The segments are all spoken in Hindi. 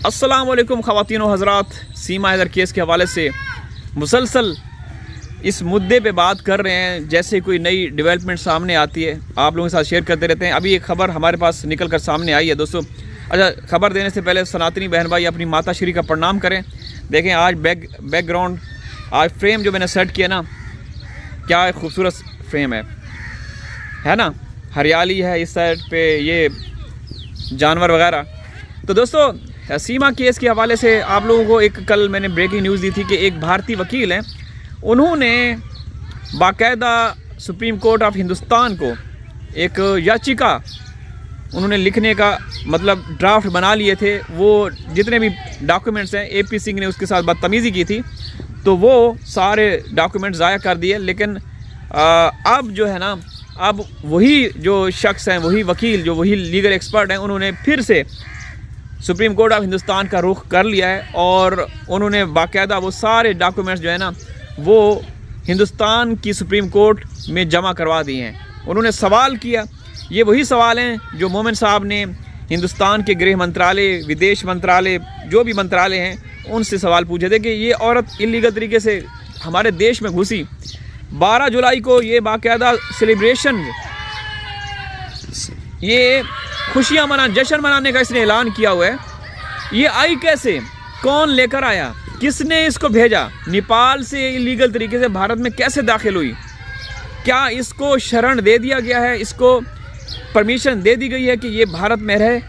अस्सलाम वालेकुम ख़वातीन व हज़रात, सीमा हैदर केस के हवाले से मुसलसल इस मुद्दे पे बात कर रहे हैं। जैसे कोई नई डेवलपमेंट सामने आती है आप लोगों के साथ शेयर करते रहते हैं। अभी एक ख़बर हमारे पास निकल कर सामने आई है दोस्तों। अच्छा, खबर देने से पहले सनातनी बहन भाई अपनी माता श्री का प्रणाम करें। देखें आज बैकग्राउंड आज फ्रेम जो मैंने सेट किया ना, क्या खूबसूरत फ्रेम है ना। हरियाली है इस साइड पे, ये जानवर वगैरह। तो दोस्तों सीमा केस के हवाले से आप लोगों को एक कल मैंने ब्रेकिंग न्यूज़ दी थी कि एक भारतीय वकील हैं, उन्होंने बाकायदा सुप्रीम कोर्ट ऑफ हिंदुस्तान को एक याचिका उन्होंने लिखने का मतलब ड्राफ्ट बना लिए थे। वो जितने भी डॉक्यूमेंट्स हैं AP सिंह ने उसके साथ बदतमीज़ी की थी, तो वो सारे डॉक्यूमेंट्स ज़ाया कर दिए। लेकिन अब जो है ना, अब वही जो शख्स हैं, वही वकील जो वही लीगल एक्सपर्ट हैं, उन्होंने फिर से सुप्रीम कोर्ट ऑफ हिंदुस्तान का रुख कर लिया है और उन्होंने बाकायदा वो सारे डॉक्यूमेंट्स जो है ना वो हिंदुस्तान की सुप्रीम कोर्ट में जमा करवा दिए हैं। उन्होंने सवाल किया, ये वही सवाल हैं जो मोमिन साहब ने हिंदुस्तान के गृह मंत्रालय, विदेश मंत्रालय, जो भी मंत्रालय हैं उनसे सवाल पूछे थे कि ये औरत इलीगल तरीके से हमारे देश में घुसी। 12 जुलाई को ये बाकायदा सेलिब्रेशन, ये खुशियाँ जश्न मनाने का इसने ऐलान किया हुआ है। ये आई कैसे, कौन लेकर आया, किसने इसको भेजा, नेपाल से इलीगल तरीके से भारत में कैसे दाखिल हुई, क्या इसको शरण दे दिया गया है, इसको परमिशन दे दी गई है कि ये भारत में रहे।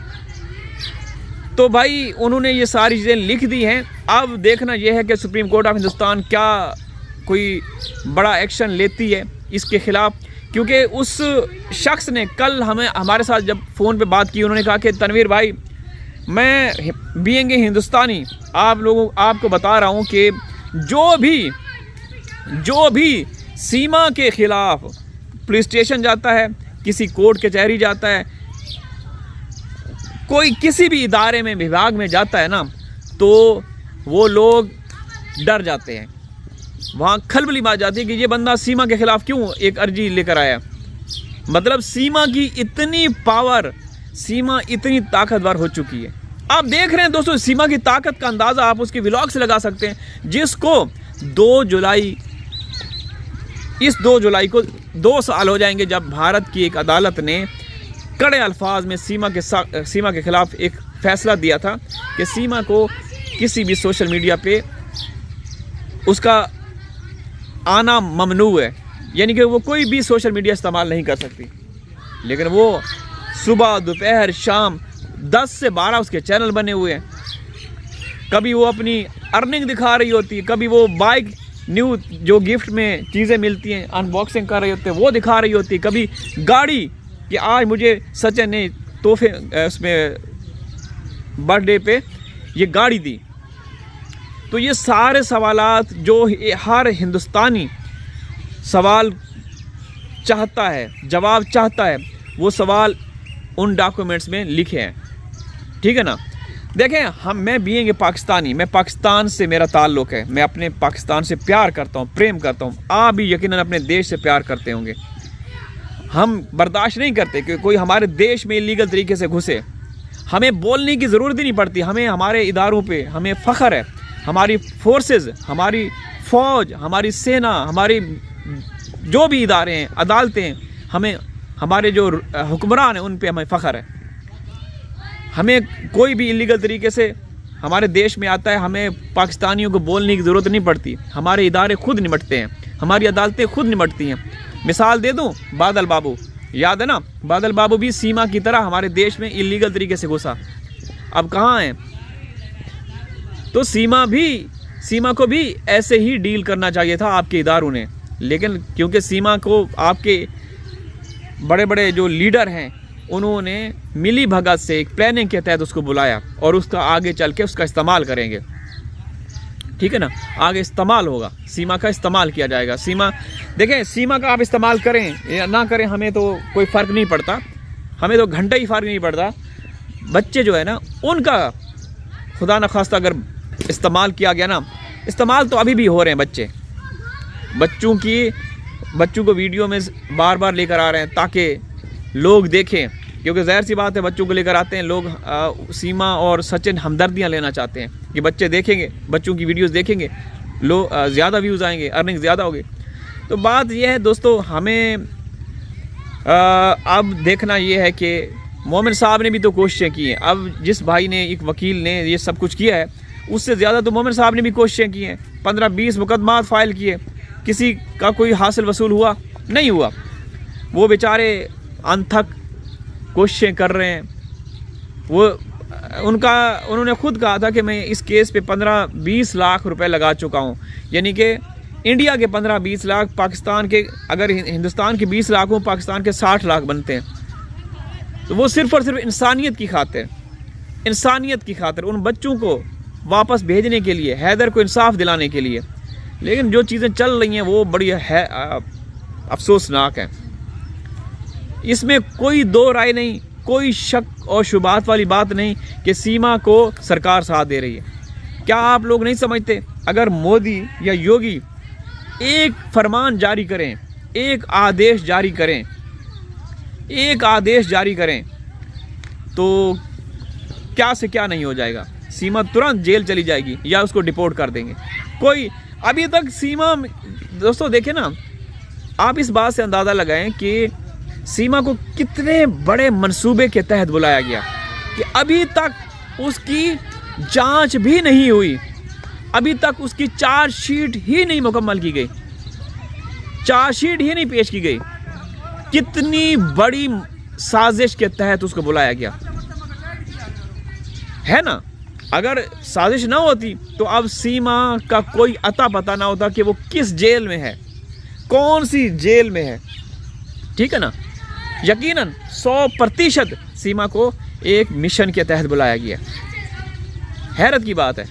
तो भाई उन्होंने ये सारी चीज़ें लिख दी हैं। अब देखना यह है कि सुप्रीम कोर्ट ऑफ हिंदुस्तान क्या कोई बड़ा एक्शन लेती है इसके ख़िलाफ़, क्योंकि उस शख्स ने कल हमारे साथ जब फ़ोन पे बात की, उन्होंने कहा कि तनवीर भाई, मैं बीइंग हिंदुस्तानी आपको बता रहा हूँ कि जो भी सीमा के ख़िलाफ़ पुलिस स्टेशन जाता है, किसी कोर्ट कचहरी जाता है, कोई किसी भी इदारे में, विभाग में जाता है ना, तो वो लोग डर जाते हैं। वहाँ खलबली बात जाती है कि ये बंदा सीमा के ख़िलाफ़ क्यों एक अर्जी लेकर आया। मतलब सीमा की इतनी पावर, सीमा इतनी ताकतवर हो चुकी है। आप देख रहे हैं दोस्तों, सीमा की ताकत का अंदाज़ा आप उसके व्लॉग से लगा सकते हैं, जिसको 2 जुलाई को 2 साल हो जाएंगे जब भारत की एक अदालत ने कड़े अल्फाज में सीमा के ख़िलाफ़ एक फ़ैसला दिया था कि सीमा को किसी भी सोशल मीडिया पे उसका आना ममनू है, यानी कि वो कोई भी सोशल मीडिया इस्तेमाल नहीं कर सकती। लेकिन वो सुबह, दोपहर, शाम 10 से 12 उसके चैनल बने हुए हैं। कभी वो अपनी अर्निंग दिखा रही होती है, कभी वो बाइक न्यू जो गिफ्ट में चीज़ें मिलती हैं अनबॉक्सिंग कर रही होती है वो दिखा रही होती है, कभी गाड़ी कि आज मुझे सचिन ने तोहफे उसमें बर्थडे पे ये गाड़ी दी। तो ये सारे सवालात जो हर हिंदुस्तानी सवाल चाहता है, जवाब चाहता है, वो सवाल उन डॉक्यूमेंट्स में लिखे हैं। ठीक है ना। देखें, मैं बीइंग पाकिस्तानी, मैं पाकिस्तान से मेरा ताल्लुक़ है, मैं अपने पाकिस्तान से प्यार करता हूँ, प्रेम करता हूँ। आप भी यकीनन अपने देश से प्यार करते होंगे। हम बर्दाश्त नहीं करते कि कोई हमारे देश में इलीगल तरीके से घुसे। हमें बोलने की ज़रूरत ही नहीं पड़ती, हमें हमारे इदारों पे हमें फ़ख्र है। हमारी फोर्सेस, हमारी फ़ौज, हमारी सेना, हमारी जो भी इदारे हैं, अदालतें, हमें हमारे जो हुक्मरान हैं उन पे हमें फ़ख्र है। हमें कोई भी इलीगल तरीके से हमारे देश में आता है, हमें पाकिस्तानियों को बोलने की ज़रूरत नहीं पड़ती। हमारे इदारे खुद निपटते हैं, हमारी अदालतें खुद निपटती हैं। मिसाल दे दूं, बादल बाबू, याद है ना, बादल बाबू भी सीमा की तरह हमारे देश में इलीगल तरीके से घुसा, अब कहाँ हैं। तो सीमा को भी ऐसे ही डील करना चाहिए था आपके इदारों ने। लेकिन क्योंकि सीमा को आपके बड़े बड़े जो लीडर हैं उन्होंने मिली भगत से एक प्लानिंग के तहत उसको बुलाया और उसका आगे चल के उसका इस्तेमाल करेंगे। ठीक है ना, आगे इस्तेमाल होगा, सीमा का इस्तेमाल किया जाएगा। देखें, सीमा का आप इस्तेमाल करें या ना करें, हमें तो कोई फ़र्क नहीं पड़ता, हमें तो घंटा ही फ़र्क नहीं पड़ता। बच्चे जो है ना, उनका खुदा न खास्ता अगर इस्तेमाल किया गया ना, इस्तेमाल तो अभी भी हो रहे हैं बच्चों को वीडियो में बार बार लेकर आ रहे हैं ताकि लोग देखें क्योंकि ज़ाहिर सी बात है बच्चों को लेकर आते हैं लोग, सीमा और सचिन हमदर्दियाँ लेना चाहते हैं कि बच्चे देखेंगे, बच्चों की वीडियोस देखेंगे, लोग ज़्यादा व्यूज़ आएंगे, अर्निंग ज़्यादा होगी। तो बात यह है दोस्तों, हमें अब देखना ये है कि मोमिन साहब ने भी तो कोशिशें की हैं। अब जिस भाई ने, एक वकील ने ये सब कुछ किया है, उससे ज़्यादा तो मोमिन साहब ने भी कोशिशें की हैं। 15-20 मुकदमात फ़ाइल किए, किसी का कोई हासिल वसूल हुआ नहीं हुआ। वो बेचारे अनथक कोशिशें कर रहे हैं। वो उन्होंने खुद कहा था कि मैं इस केस पे 15-20 लाख रुपए लगा चुका हूँ, यानी कि इंडिया के 15-20 लाख, पाकिस्तान के, अगर हिंदुस्तान के 20 लाख हो, पाकिस्तान के 60 लाख बनते हैं। तो वो सिर्फ़ और सिर्फ इंसानियत की खातिर उन बच्चों को वापस भेजने के लिए, हैदर को इंसाफ दिलाने के लिए। लेकिन जो चीज़ें चल रही हैं वो बड़ी है अफसोसनाक है। इसमें कोई दो राय नहीं, कोई शक और शुबात वाली बात नहीं कि सीमा को सरकार साथ दे रही है। क्या आप लोग नहीं समझते, अगर मोदी या योगी एक फरमान जारी करें, एक आदेश जारी करें तो क्या से क्या नहीं हो जाएगा। सीमा तुरंत जेल चली जाएगी या उसको डिपोर्ट कर देंगे। कोई अभी तक सीमा, दोस्तों देखें ना, आप इस बात से अंदाज़ा लगाएं कि सीमा को कितने बड़े मंसूबे के तहत बुलाया गया कि अभी तक उसकी जांच भी नहीं हुई, अभी तक उसकी चार्जशीट ही नहीं मुकम्मल की गई, चार्जशीट ही नहीं पेश की गई। कितनी बड़ी साजिश के तहत उसको बुलाया गया है ना। अगर साजिश ना होती तो अब सीमा का कोई अता पता ना होता कि वो किस जेल में है, कौन सी जेल में है, ठीक है ना। यकीनन 100% सीमा को एक मिशन के तहत बुलाया गया। हैरत की बात है,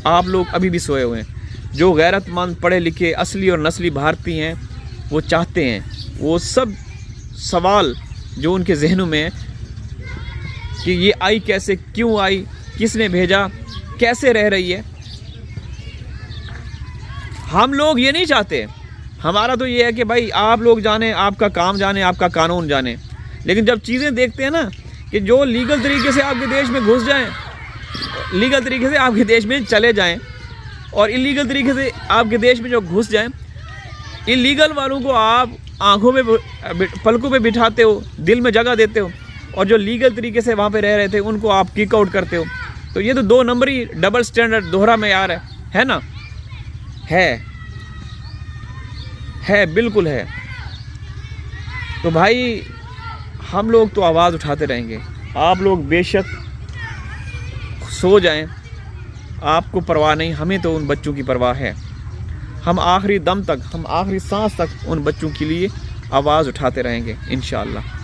आप लोग अभी भी सोए हुए हैं। जो गैरतमंद, पढ़े लिखे, असली और नस्ली भारतीय हैं, वो चाहते हैं, वो सब सवाल जो उनके जहनों में है कि ये आई कैसे, क्यों आई, किसने भेजा, कैसे रह रही है, हम लोग ये नहीं चाहते। हमारा तो ये है कि भाई आप लोग जाने, आपका काम जाने, आपका कानून जाने। लेकिन जब चीज़ें देखते हैं ना कि जो लीगल तरीके से आपके देश में घुस जाएं, लीगल तरीके से आपके देश में चले जाएं, और इलीगल तरीके से आपके देश में जो घुस जाएं, इलीगल वालों को आप आंखों में, पलकों पे बिठाते हो, दिल में जगह देते हो, और जो लीगल तरीके से वहाँ पे रह रहे थे उनको आप किक आउट करते हो। तो ये तो 2 नंबरी, डबल स्टैंडर्ड, दोहरा मेयार है ना। है बिल्कुल है। तो भाई हम लोग तो आवाज़ उठाते रहेंगे। आप लोग बेशक सो जाएं, आपको परवाह नहीं, हमें तो उन बच्चों की परवाह है। हम आखिरी दम तक, हम आखिरी सांस तक उन बच्चों के लिए आवाज़ उठाते रहेंगे इंशाअल्लाह।